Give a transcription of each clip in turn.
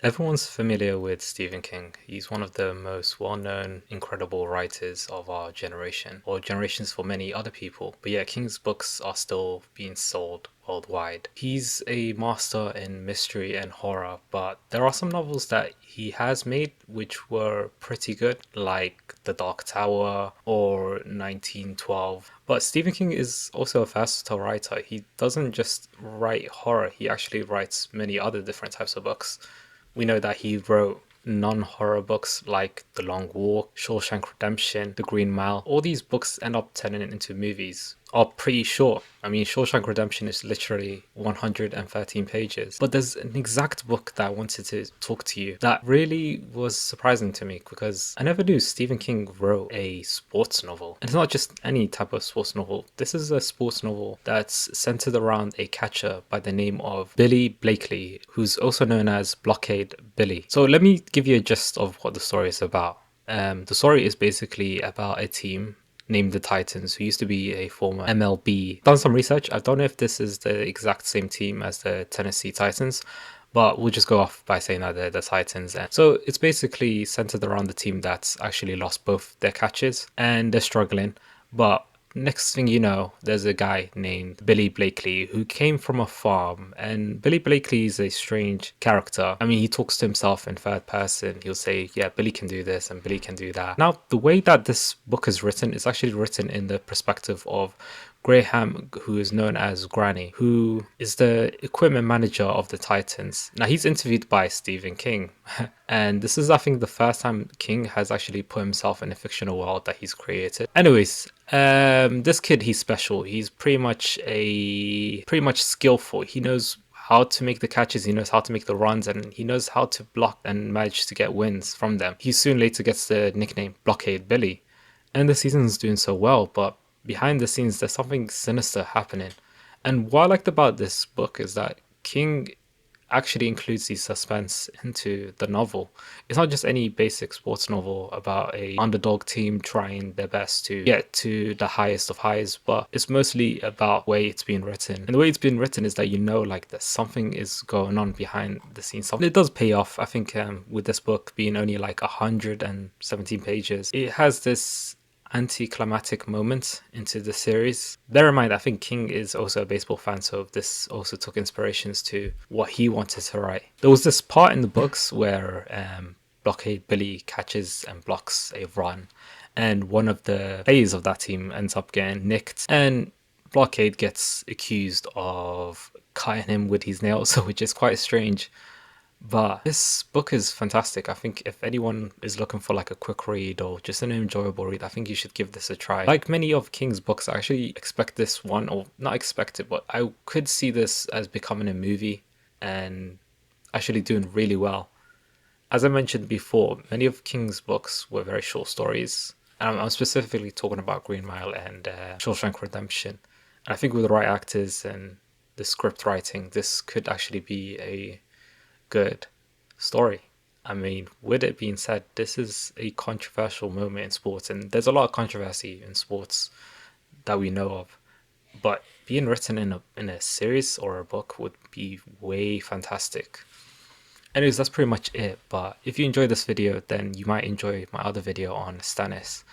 Everyone's familiar with Stephen King. He's one of the most well-known, incredible writers of our generation, or generations for many other people. But yeah, King's books are still being sold worldwide. He's a master in mystery and horror, but there are some novels that he has made which were pretty good, like The Dark Tower or 1912. But Stephen King is also a versatile writer. He doesn't just write horror, he actually writes many other different types of books. We know that he wrote non-horror books like The Long Walk, Shawshank Redemption, The Green Mile. All these books end up turning into movies. Are pretty short. I mean, Shawshank Redemption is literally 113 pages. But there's an exact book that I wanted to talk to you that really was surprising to me because I never knew Stephen King wrote a sports novel. And it's not just any type of sports novel. This is a sports novel that's centered around a catcher by the name of Billy Blakely, who's also known as Blockade Billy. So let me give you a gist of what the story is about. The story is basically about a team named the Titans, who used to be a former MLB. Done some research. I don't know if this is the exact same team as the Tennessee Titans, but we'll just go off by saying that they're the Titans. And so it's basically centered around the team that's actually lost both their catches and they're struggling. But next thing you know, there's a guy named Billy Blakely who came from a farm, and Billy Blakely is a strange character. I mean, he talks to himself in third person. He'll say, yeah, Billy can do this and Billy can do that. Now, the way that this book is written is actually written in the perspective of Graham, who is known as Granny, who is the equipment manager of the Titans. Now, he's interviewed by Stephen King, and this is, I think, the first time King has actually put himself in a fictional world that he's created. Anyways, this kid, he's special. He's pretty much skillful. He knows how to make the catches, he knows how to make the runs, and he knows how to block and manage to get wins from them. He soon later gets the nickname Blockade Billy, and the season's doing so well, but behind the scenes there's something sinister happening. And what I liked about this book is that King actually includes the suspense into the novel. It's not just any basic sports novel about a underdog team trying their best to get to the highest of highs, but it's mostly about the way it's been written. And the way it's been written is that you know, like, that something is going on behind the scenes. Something it does pay off. I think with this book being only like 117 pages, it has this anticlimactic moment into the series. Bear in mind, I think King is also a baseball fan, so this also took inspirations to what he wanted to write. There was this part in the books where Blockade Billy catches and blocks a run, and one of the players of that team ends up getting nicked, and Blockade gets accused of cutting him with his nails, which is quite strange. But this book is fantastic. I think if anyone is looking for like a quick read or just an enjoyable read, I think you should give this a try. Like many of King's books, I actually expect this one, or not expect it, but I could see this as becoming a movie and actually doing really well. As I mentioned before, many of King's books were very short stories. I'm specifically talking about Green Mile and Shawshank Redemption. And I think with the right actors and the script writing, this could actually be a good story. I mean, with it being said, this is a controversial moment in sports, and there's a lot of controversy in sports that we know of. But being written in a series or a book would be way fantastic. Anyways, that's pretty much it. But if you enjoyed this video, then you might enjoy my other video on Stannis.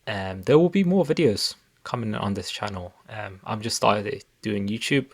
There will be more videos coming on this channel. I'm just started doing YouTube,